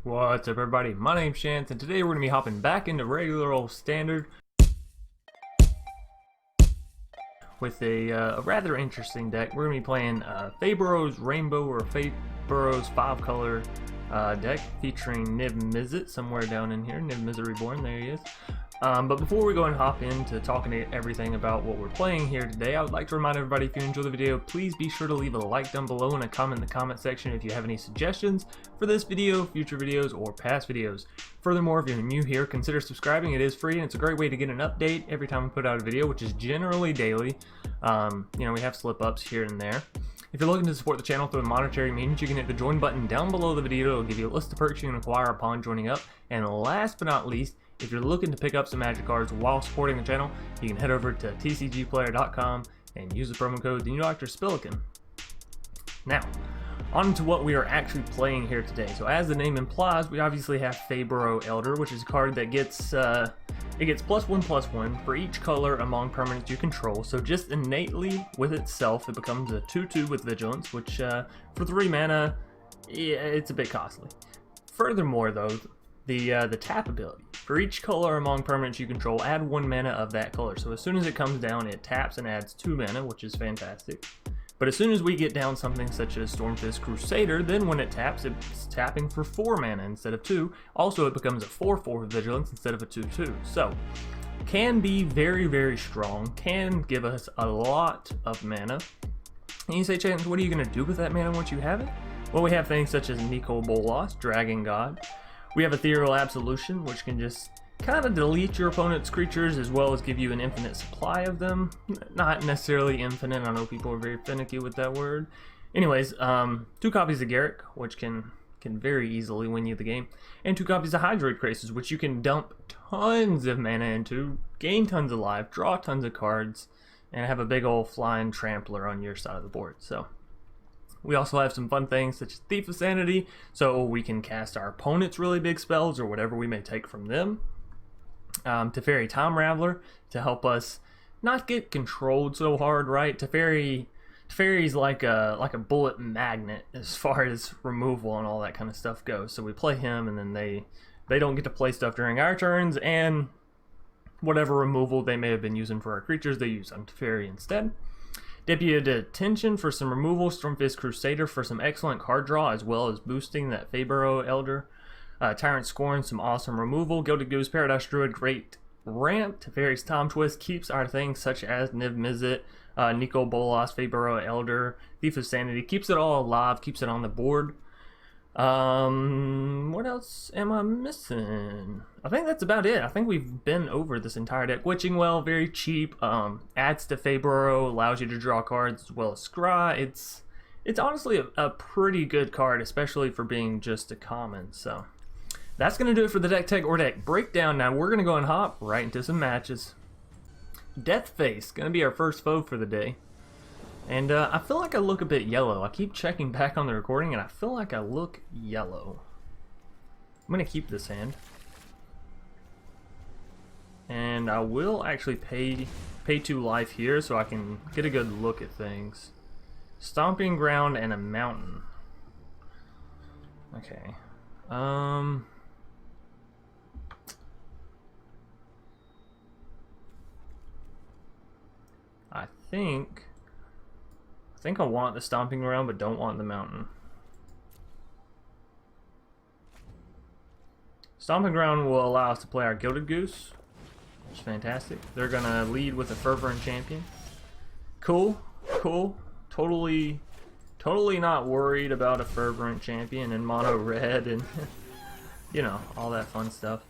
What's up everybody, my name's Chance and today we're going to be hopping back into regular old standard with a rather interesting deck. We're going to be playing Faeburrow's Rainbow or Faeburrow's 5-color deck featuring Niv-Mizzet somewhere down in here. Niv-Mizzet Reborn, there he is. But before we go and hop into talking everything about what we're playing here today, I would like to remind everybody, if you enjoy the video, please be sure to leave a like down below and a comment in the comment section if you have any suggestions for this video, future videos, or past videos. Furthermore, if you're new here, consider subscribing. It is free and it's a great way to get an update every time we put out a video, which is generally daily. You know, we have slip-ups here and there. If you're looking to support the channel through a monetary means, you can hit the join button down below the video. It'll give you a list of perks you can acquire upon joining up. And last but not least, if you're looking to pick up some magic cards while supporting the channel, you can head over to tcgplayer.com and use the promo code TheNewDoctorSpillikin. Now, on to what we are actually playing here today. So as the name implies, we obviously have Faeburrow Elder, which is a card that gets it gets +1/+1 for each color among permanents you control. So just innately with itself, it becomes a 2/2 with Vigilance, which for 3 mana, yeah, it's a bit costly. Furthermore though, the tap ability. For each color among permanents you control, add 1 mana of that color. So as soon as it comes down, it taps and adds 2 mana, which is fantastic. But as soon as we get down something such as Stormfist Crusader, then when it taps, it's tapping for 4 mana instead of 2. Also, it becomes a 4/4 with Vigilance instead of a 2/2. So, can be very, very strong, can give us a lot of mana. And you say, Chance, what are you going to do with that mana once you have it? Well, we have things such as Nicol Bolas, Dragon God. We have Ethereal Absolution, which can just kind of delete your opponent's creatures as well as give you an infinite supply of them. Not necessarily infinite, I know people are very finicky with that word. Anyways, 2 copies of Garruk, which can very easily win you the game, and 2 copies of Hydroid Krasis, which you can dump tons of mana into, gain tons of life, draw tons of cards, and have a big old flying trampler on your side of the board. So we also have some fun things such as Thief of Sanity, so we can cast our opponent's really big spells or whatever we may take from them. Teferi Time Raveler to help us not get controlled so hard, right? Teferi's like a bullet magnet as far as removal and all that kind of stuff goes. So we play him, and then they don't get to play stuff during our turns, and whatever removal they may have been using for our creatures, they use on Teferi instead. Deputy of Detention for some removal, Stormfist Crusader for some excellent card draw, as well as boosting that Faeburrow Elder. Tyrant Scorn, some awesome removal. Gilded Goose, Paradise Druid, great ramp. Teferi's Time Twist keeps our things such as Niv-Mizzet, Nicol Bolas, Faeburrow Elder, Thief of Sanity, keeps it all alive, keeps it on the board. What else am I missing? I think that's about it. I think we've been over this entire deck. Witching Well, very cheap, adds to Faeburrow, allows you to draw cards as well as scry. It's honestly a pretty good card, especially for being just a common. So that's going to do it for the deck tech or deck breakdown. Now we're going to go and hop right into some matches. Deathface, going to be our first foe for the day. And I feel like I look a bit yellow. I keep checking back on the recording and I feel like I look yellow. I'm going to keep this hand. And I will actually pay 2 life here so I can get a good look at things. Stomping Ground and a Mountain. Okay. I think I want the Stomping Ground, but don't want the Mountain. Stomping Ground will allow us to play our Gilded Goose, which is fantastic. They're gonna lead with a Fervent Champion. Cool, cool. Totally not worried about a Fervent Champion in mono red and you know, all that fun stuff.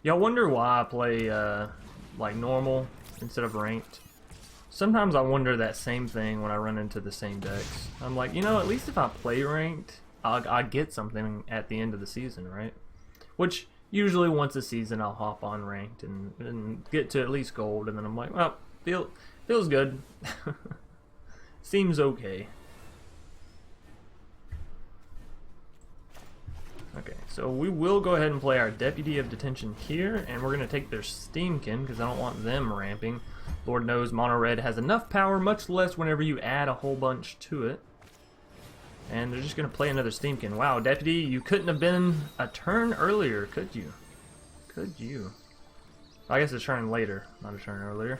Y'all wonder why I play like normal instead of ranked? Sometimes I wonder that same thing when I run into the same decks. I'm like, you know, at least if I play ranked, I'll get something at the end of the season, right? Which usually once a season I'll hop on ranked and get to at least gold, and then I'm like, well, feels good. Seems okay. Okay, so we will go ahead and play our Deputy of Detention here, and we're going to take their Steamkin because I don't want them ramping. Lord knows mono red has enough power, much less whenever you add a whole bunch to it. And they're just going to play another Steamkin. Wow, Deputy, you couldn't have been a turn earlier, could you? Could you? I guess a turn later, not a turn earlier.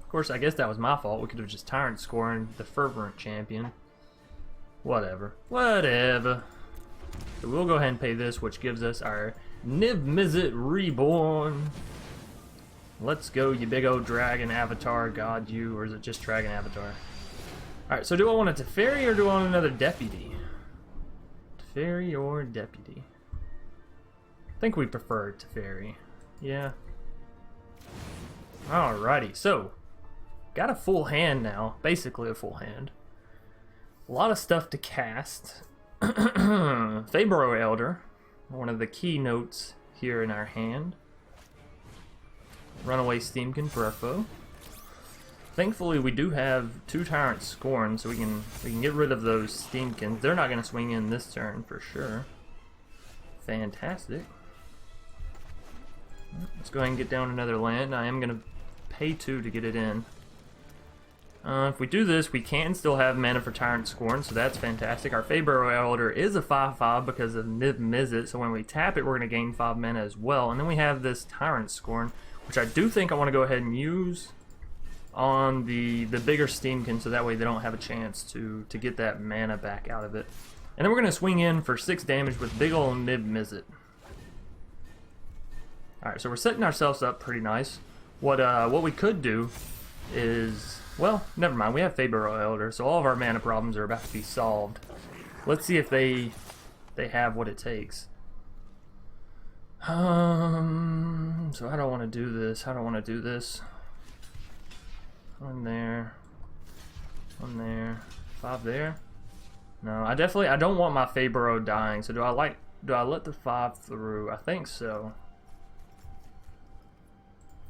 Of course, I guess that was my fault. We could have just Tyrant Scorn, the fervent champion. Whatever. Whatever. So we'll go ahead and pay this, which gives us our Niv-Mizzet Reborn. Let's go, you big old dragon avatar, god you, or is it just dragon avatar? Alright, so do I want a Teferi or do I want another deputy? Teferi or deputy? I think we prefer Teferi. Yeah. Alrighty, so got a full hand now, basically a full hand. A lot of stuff to cast. Faeburrow Elder, one of the key notes here in our hand. Runaway Steamkin for our foe. Thankfully, we do have 2 Tyrant Scorn, so we can get rid of those Steamkins. They're not going to swing in this turn for sure. Fantastic. Let's go ahead and get down another land. I am going to pay 2 to get it in. If we do this, we can still have mana for Tyrant Scorn, so that's fantastic. Our Faeburrow Elder is a 5/5 because of Niv-Mizzet, so when we tap it, we're going to gain 5 mana as well. And then we have this Tyrant Scorn, which I do think I want to go ahead and use on the bigger Steamkin, so that way they don't have a chance to get that mana back out of it. And then we're going to swing in for 6 damage with big ol' Niv-Mizzet. Alright, so we're setting ourselves up pretty nice. What we could do is... Well, never mind. We have Faeburrow Elder, so all of our mana problems are about to be solved. Let's see if they have what it takes. So I don't want to do this. I don't want to do this. One there. One there. 5 there. No, I don't want my Faeburrow dying. So do I let the 5 through? I think so.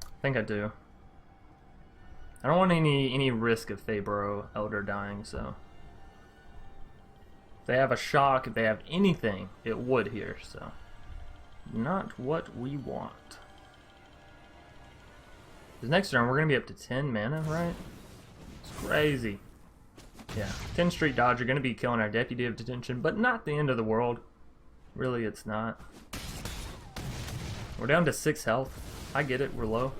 I think I do. I don't want any risk of Faeburrow Elder dying, so if they have a shock, if they have anything, it would here, so not what we want. Because next turn we're gonna be up to 10 mana, right? It's crazy. Yeah, 10 Street Dodger gonna be killing our Deputy of Detention, but not the end of the world. Really, it's not. We're down to 6 health. I get it, we're low.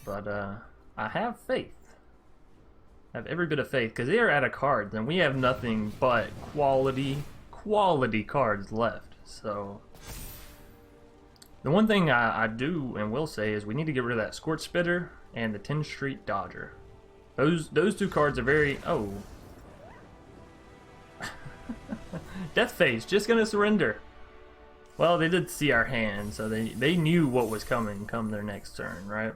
But I have faith. I have every bit of faith, because they are out of cards, and we have nothing but quality cards left. So the one thing I do and will say is we need to get rid of that Scorch Spitter and the 10 Street Dodger. Those 2 cards are very... Oh. Death Face, just gonna surrender. Well, they did see our hand, so they knew what was coming come their next turn, right?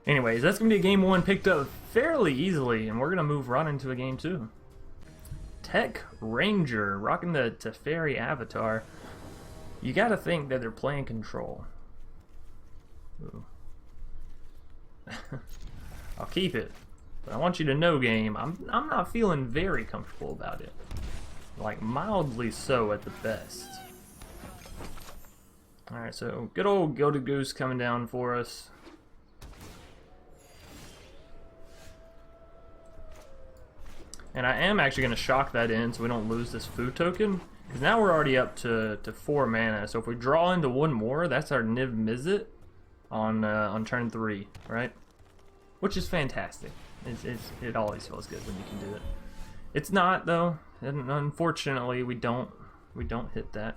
Anyways, that's going to be a game 1 picked up fairly easily, and we're going to move right into a game 2. Tech Ranger, rocking the Teferi avatar. You got to think that they're playing control. Ooh. I'll keep it, but I want you to know, game, I'm not feeling very comfortable about it. Like, mildly so at the best. Alright, so good old Goated Goose coming down for us. And I am actually going to shock that in so we don't lose this food token. Because now we're already up to 4 mana. So if we draw into 1 more, that's our Niv-Mizzet on turn 3, right? Which is fantastic. It always feels good when you can do it. It's not, though. And unfortunately, we don't hit that.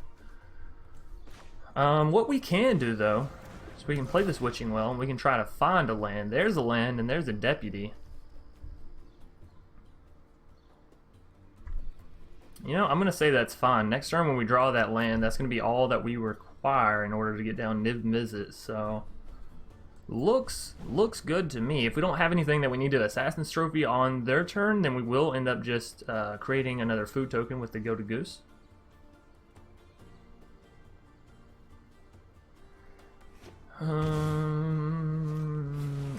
What we can do, though, is we can play this Witching Well, and we can try to find a land. There's a land, and there's a Deputy. You know, I'm going to say that's fine. Next turn when we draw that land, that's going to be all that we require in order to get down Niv-Mizzet. So, looks good to me. If we don't have anything that we need to Assassin's Trophy on their turn, then we will end up just creating another food token with the Goated Goose.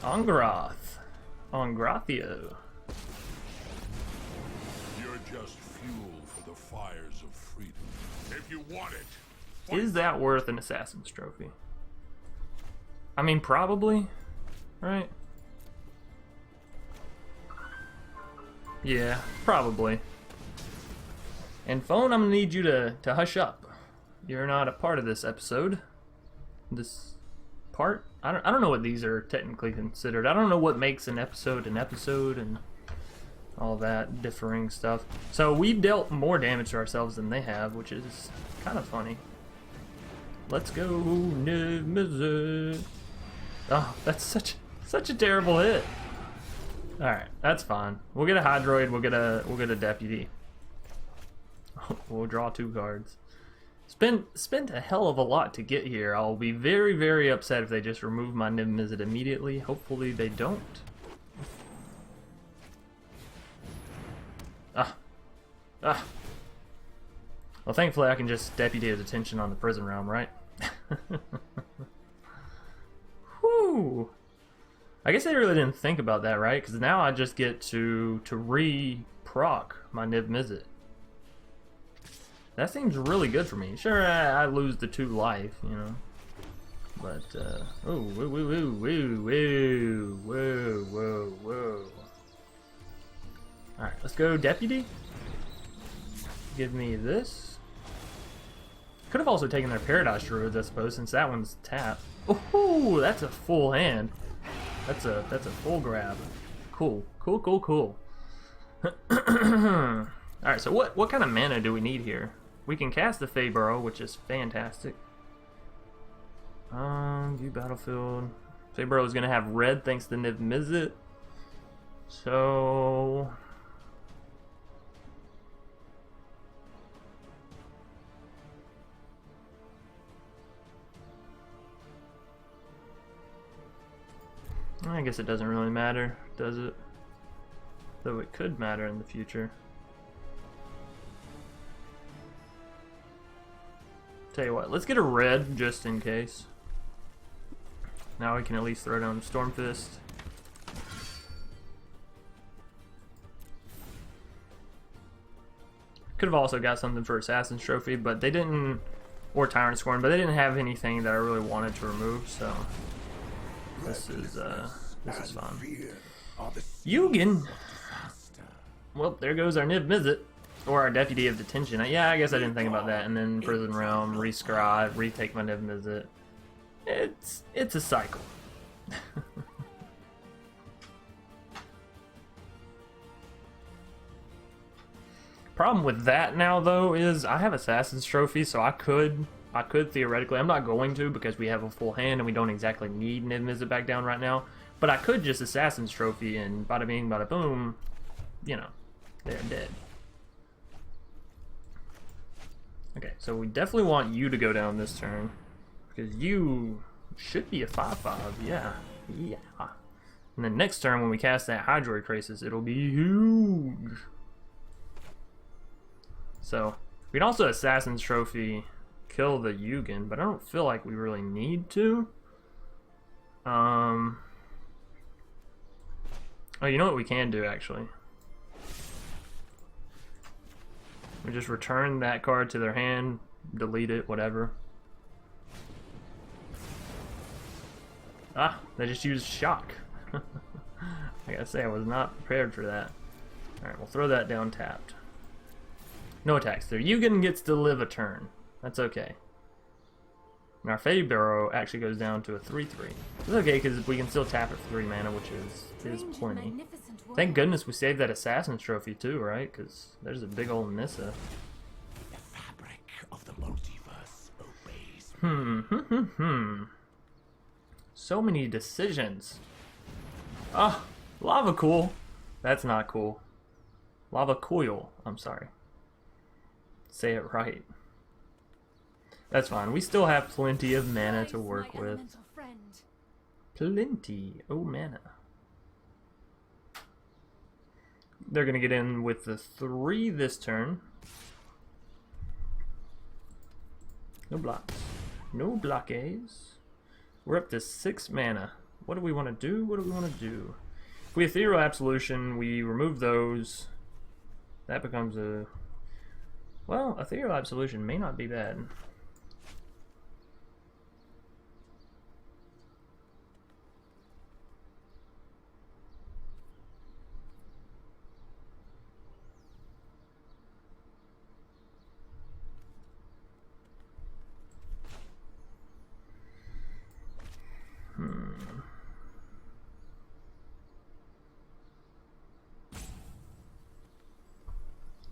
Angrath. Angrathio. You're just fuel for the fires of freedom. If you want it. Is that worth an Assassin's Trophy? I mean, probably, right? Yeah, probably. And phone, I'm gonna need you to hush up. You're not a part of this episode. This part? I don't know what these are technically considered. I don't know what makes an episode and all that differing stuff. So we've dealt more damage to ourselves than they have, which is kind of funny. Let's go, Niv-Mizzet. Oh, that's such a terrible hit. All right, that's fine. We'll get a Hydroid. We'll get a Deputy. We'll draw 2 cards. Spent a hell of a lot to get here. I'll be very, very upset if they just remove my Niv-Mizzet immediately. Hopefully they don't. Well, thankfully I can just Deputy his attention on the Prison Realm, right? Whew. I guess I really didn't think about that, right? Because now I just get to re-proc my Niv-Mizzet. That seems really good for me. Sure, I lose the 2 life, you know. But, oh, whoa, whoa, whoa, whoa, whoa, whoa, whoa. Alright, let's go Deputy. Give me this. Could have also taken their Paradise Druids, I suppose, since that one's tapped. Oh, that's a full hand. That's a full grab. Cool, cool, cool, cool. Alright, so what kind of mana do we need here? We can cast the Faeburrow, which is fantastic. View battlefield. Faeburrow is gonna have red thanks to Niv-Mizzet. So I guess it doesn't really matter, does it? Though it could matter in the future. Tell you what, let's get a red just in case. Now we can at least throw down Stormfist. Could have also got something for Assassin's Trophy, but they didn't, or Tyrant Scorn, but they didn't have anything that I really wanted to remove, so this is fun. Yugen! Well, there goes our Niv-Mizzet. Or our Deputy of Detention. Yeah, I guess I didn't think about that. And then Prison Realm, rescribe, retake my Niv-Mizzet. It's a cycle. Problem with that now though is I have Assassin's Trophy, so I could theoretically, I'm not going to because we have a full hand and we don't exactly need Niv-Mizzet back down right now. But I could just Assassin's Trophy and bada bing, bada boom, you know, they're dead. Okay, so we definitely want you to go down this turn, because you should be a 5/5, yeah. And then next turn when we cast that Hydroid Crisis, it'll be huge. So, we can also Assassin's Trophy kill the Yugen, but I don't feel like we really need to. Oh, you know what we can do, actually? We just return that card to their hand, delete it, whatever. Ah, they just used Shock. I gotta say, I was not prepared for that. Alright, we'll throw that down tapped. No attacks there. Yugen gets to live a turn. That's okay. And our Faeburrow actually goes down to a 3/3. It's okay, because we can still tap it for 3 mana, which is plenty. Thank goodness we saved that Assassin's Trophy too, right? Because there's a big old Nissa. The fabric of the multiverse obeys. So many decisions. Ah, Lava Cool. That's not cool. Lava Coil. I'm sorry. Say it right. That's fine. We still have plenty of mana to work with. Plenty. Oh, mana. They're going to get in with the 3 this turn. No blocks. No blockades. We're up to 6 mana. What do we want to do? What do we want to do? If we Ethereal Absolution, we remove those. That becomes a... Well, Ethereal Absolution may not be bad.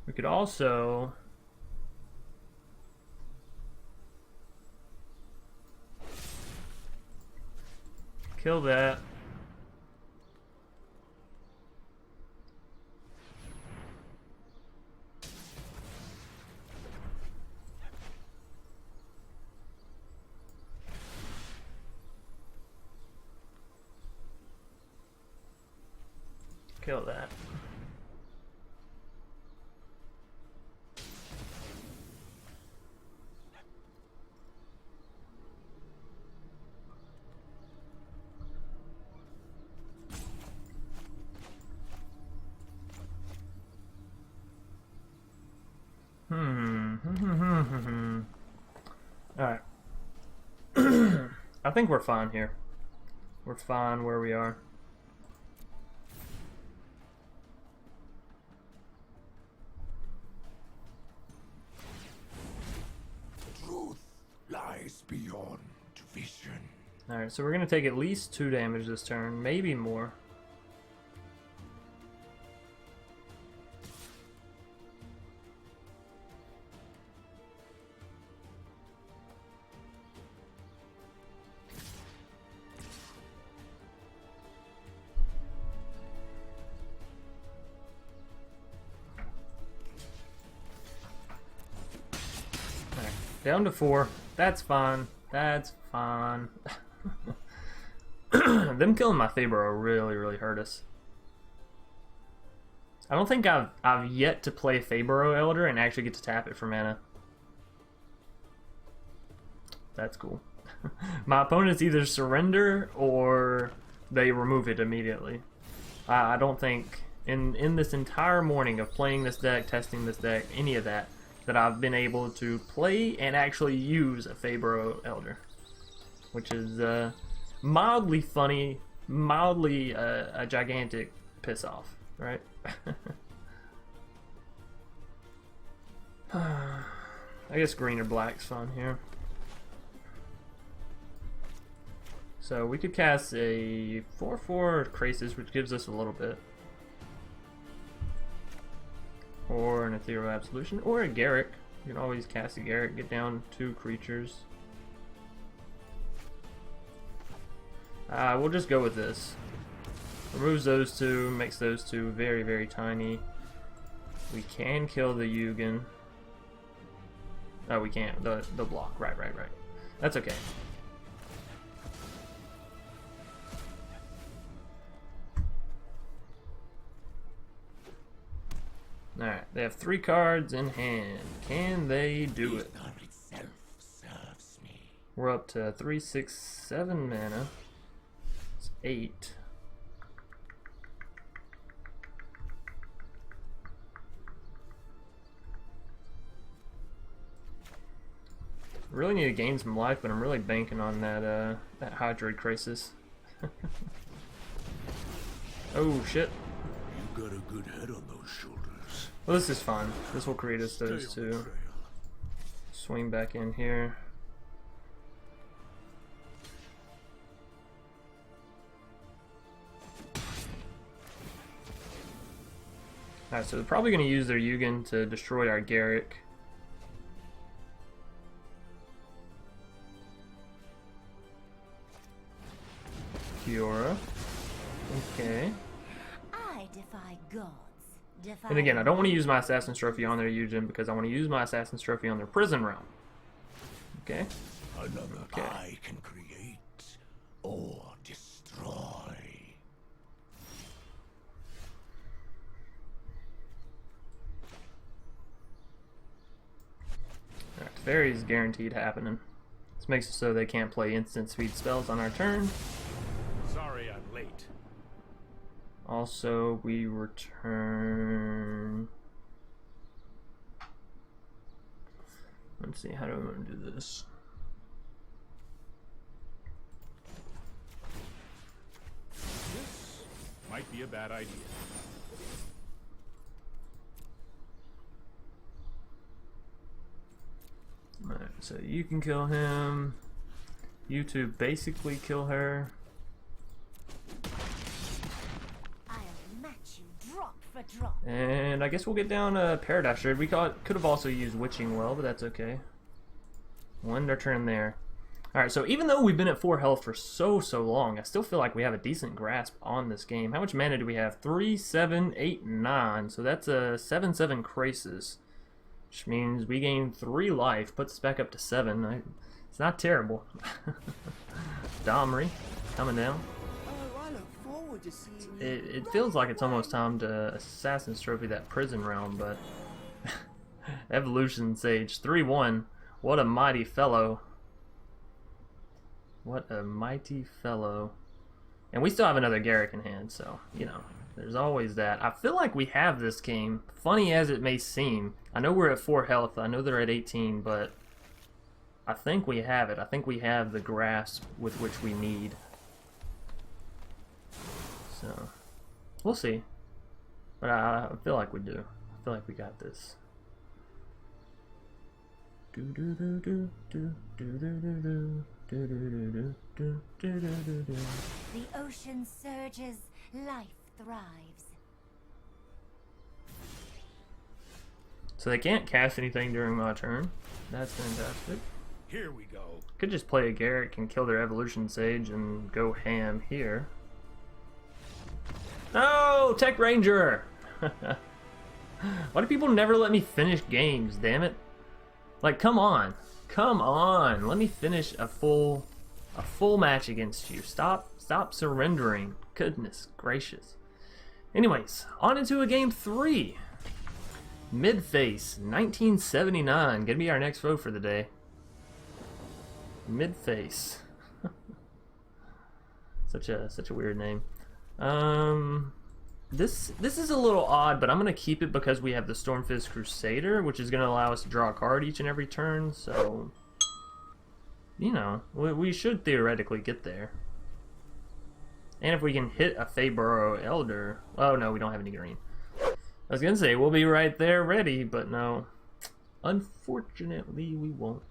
We could also kill that. Kill that. Alright. I think we're fine here. We're fine where we are. Truth lies beyond vision. Alright, so we're gonna take at least 2 damage this turn, maybe more. Down to 4. That's fine. That's fine. Them killing my Faeburrow really hurt us. I don't think I've yet to play Faeburrow Elder and actually get to tap it for mana. That's cool. My opponents either surrender or they remove it immediately. I don't think in this entire morning of playing this deck, testing this deck, any of that I've been able to play and actually use a Faeburrow Elder, which is mildly funny, mildly a gigantic piss off, right? I guess green or black's fun here. So we could cast a 4/4 Krasis, which gives us a little bit. Or an Ethereal Absolution, or a Garrick. You can always cast a Garrick, get down 2 creatures. We'll just go with this. Removes those 2, makes those 2 very tiny. We can kill the Yugen. Oh, we can't. The block. Right. That's okay. Alright, they have 3 cards in hand. Can they do it? We're up to 3, 6, 7 mana. It's 8. Really need to gain some life, but I'm really banking on that Hydroid Krasis. Oh shit. You got a good head on those shoulders. Well, this is fine. This will create us those 2. Swing back in here. Alright, so they're probably going to use their Yugen to destroy our Garrick. Kiora. Okay. I defy gods. And again, I don't want to use my Assassin's Trophy on their Yugen because I want to use my Assassin's Trophy on their Prison Realm. Okay? Another I can create or destroy. Alright, Teferi is guaranteed happening. This makes it so they can't play instant speed spells on our turn. Sorry I'm late. Also, we return... Let's see, how do we want to do this? This might be a bad idea. Alright, so you can kill him. You two basically kill her. I'll match statue drop for drop. And I guess we'll get down Paradise Shard. We could have also used Witching Well, but that's okay. We'll end our turn there. Alright, so even though we've been at 4 health for so long, I still feel like we have a decent grasp on this game. How much mana do we have? 3, 7, 8, 9. So that's a 7/7 Crisis, which means we gain 3 life, puts us back up to 7. It's not terrible. Domri coming down. Oh, I look forward to seeing you. It feels like it's almost time to Assassin's Trophy that prison realm, but Evolution Sage 3/1. What a mighty fellow. What a mighty fellow. And we still have another Garrick in hand, so, you know, there's always that. I feel like we have this game, funny as it may seem. I know we're at 4 health, I know they're at 18, but I think we have it. I think we have the grasp with which we need. So, we'll see. But I feel like we do. I feel like we got this. The ocean surges, life thrives. So they can't cast anything during my turn. That's fantastic. Here we go. Could just play a Garrick and kill their Evolution Sage and go ham here. No! Tech Ranger! Why do people never let me finish games, damn it? Like, come on. Come on. Let me finish a full match against you. Stop surrendering. Goodness gracious. Anyways, on into a game 3. Midface, 1979. Gonna be our next foe for the day. Midface. such a weird name. This is a little odd, but I'm gonna keep it because we have the Stormfist Crusader, which is gonna allow us to draw a card each and every turn. So, you know, we should theoretically get there. And if we can hit a Faeburrow Elder, oh no, we don't have any green. I was gonna say we'll be right there ready, but no, unfortunately we won't.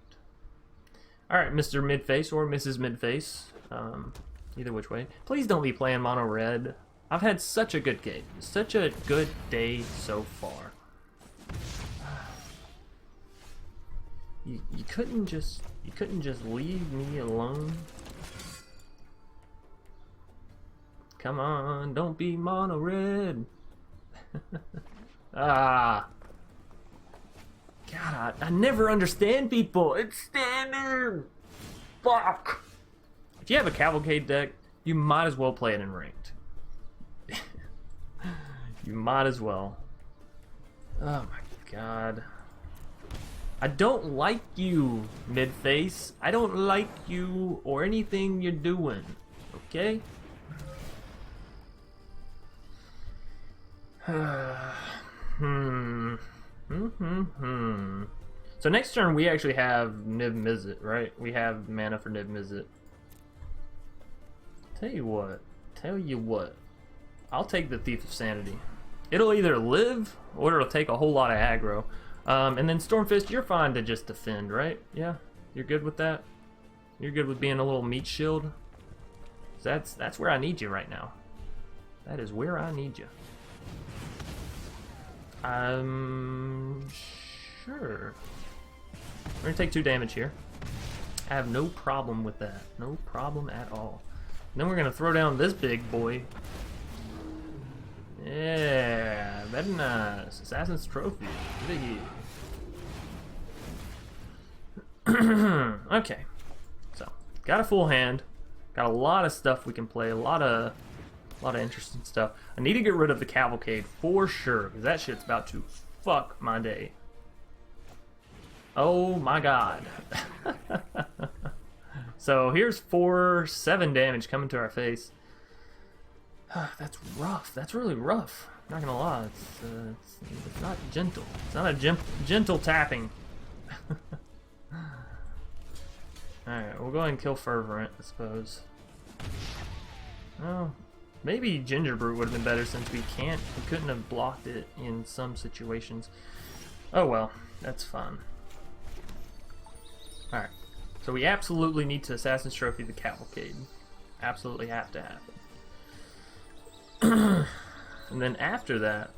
All right, Mr. Midface or Mrs. Midface, either which way. Please don't be playing mono red. I've had such a good game, such a good day so far. You couldn't just leave me alone. Come on, don't be mono red. Ah. God, I never understand people. It's standard. Fuck. If you have a Cavalcade deck, you might as well play it in ranked. You might as well. Oh my god. I don't like you, Midface. I don't like you or anything you're doing. Okay? So next turn we actually have Niv-Mizzet, right? We have mana for Niv-Mizzet. Tell you what. I'll take the Thief of Sanity. It'll either live or it'll take a whole lot of aggro. And then Stormfist, you're fine to just defend, right? Yeah? You're good with that? You're good with being a little meat shield? That's where I need you right now. That is where I need you. Sure. We're gonna take 2 damage here. I have no problem with that. No problem at all. And then we're gonna throw down this big boy. Yeah, very nice. Assassin's Trophy. Look at you. Okay. So, got a full hand. Got a lot of stuff we can play. A lot of interesting stuff. I need to get rid of the Cavalcade for sure, because that shit's about to fuck my day. Oh my god. So here's 7 damage coming to our face. That's rough. That's really rough. Not gonna lie. It's not gentle. It's not a gentle tapping. Alright, we'll go ahead and kill Fervent, I suppose. Oh, maybe Ginger Brute would have been better since we couldn't have blocked it in some situations. Oh well, that's fun. Alright, so we absolutely need to Assassin's Trophy the Cavalcade. Absolutely have to happen. And then after that,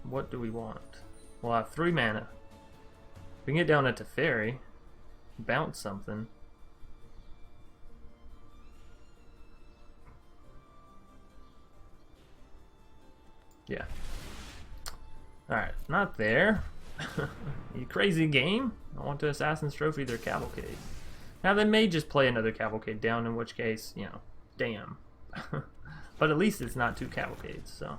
what do we want? We'll have 3 mana. We can get down to Teferi, bounce something. Yeah. Alright, not there. You crazy game? I want to Assassin's Trophy their Cavalcade. Now they may just play another Cavalcade down, in which case, you know, damn. But at least it's not 2 Cavalcades, so.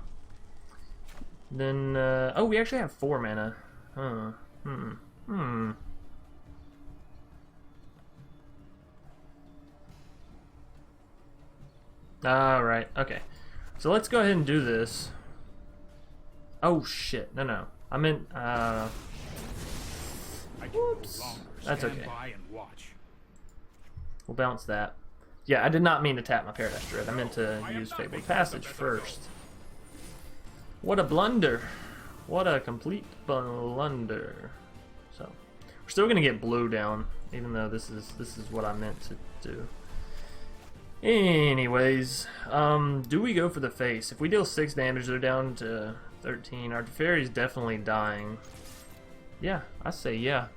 Then, oh, we actually have 4 mana. Huh. Alright, okay. So let's go ahead and do this. Oh shit, no. I meant, whoops. That's okay. We'll bounce that. Yeah, I did not mean to tap my Paradise Dread. I meant to use Fabled Passage first. What a blunder. What a complete blunder. So, we're still gonna get blue down, even though this is what I meant to do. Anyways, do we go for the face? If we deal 6 damage, they're down to 13. Our Teferi's definitely dying. Yeah, I say yeah.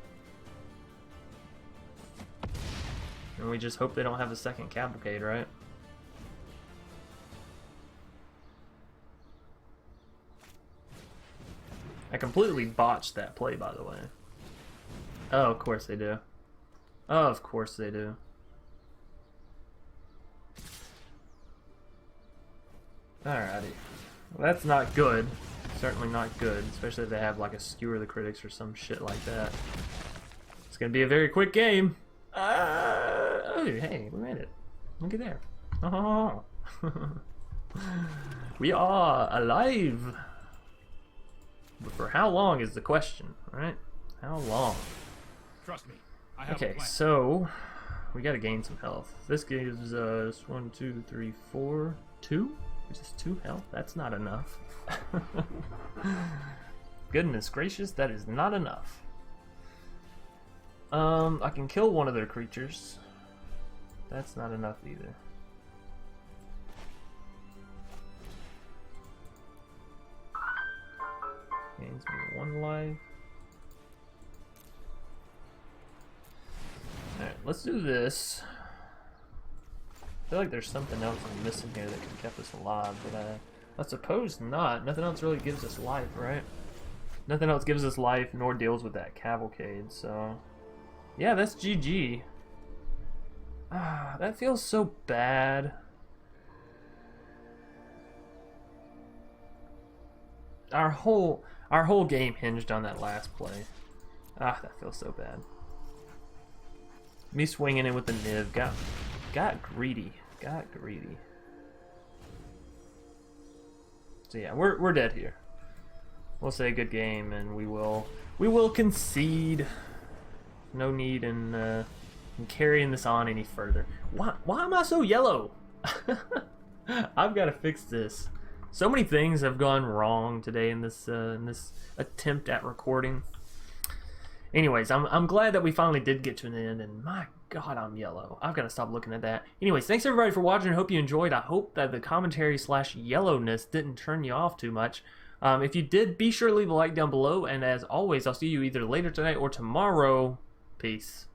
And we just hope they don't have a second Cavalcade, right? I completely botched that play, by the way. Oh, of course they do. Oh, of course they do. Alrighty. Well, that's not good. Certainly not good, especially if they have like a Skewer the Critics or some shit like that. It's gonna be a very quick game. Oh, hey, we made it. Look at there. Oh. We are alive. But for how long is the question, right? How long? Trust me. I have Okay, so we gotta gain some health. This gives us 1, 2, 3, 4, 2? Which is 2 health? That's not enough. Goodness gracious, that is not enough. I can kill one of their creatures. That's not enough either. Gains me 1 life. Alright, let's do this. I feel like there's something else I'm missing here that could have kept us alive, but I suppose not. Nothing else really gives us life, right? Nothing else gives us life nor deals with that Cavalcade, so... Yeah, that's GG. Ah, that feels so bad. Our whole game hinged on that last play. Ah, that feels so bad. Me swinging in with the Niv got greedy. Got greedy. So yeah, we're dead here. We'll say good game, and we will concede. No need in carrying this on any further. Why am I so yellow? I've got to fix this. So many things have gone wrong today in this attempt at recording. Anyways, I'm glad that we finally did get to an end, and my god, I'm yellow. I've got to stop looking at that. Anyways, thanks everybody for watching. I hope you enjoyed. I hope that the commentary / yellowness didn't turn you off too much. If you did, be sure to leave a like down below, and as always, I'll see you either later tonight or tomorrow. Peace.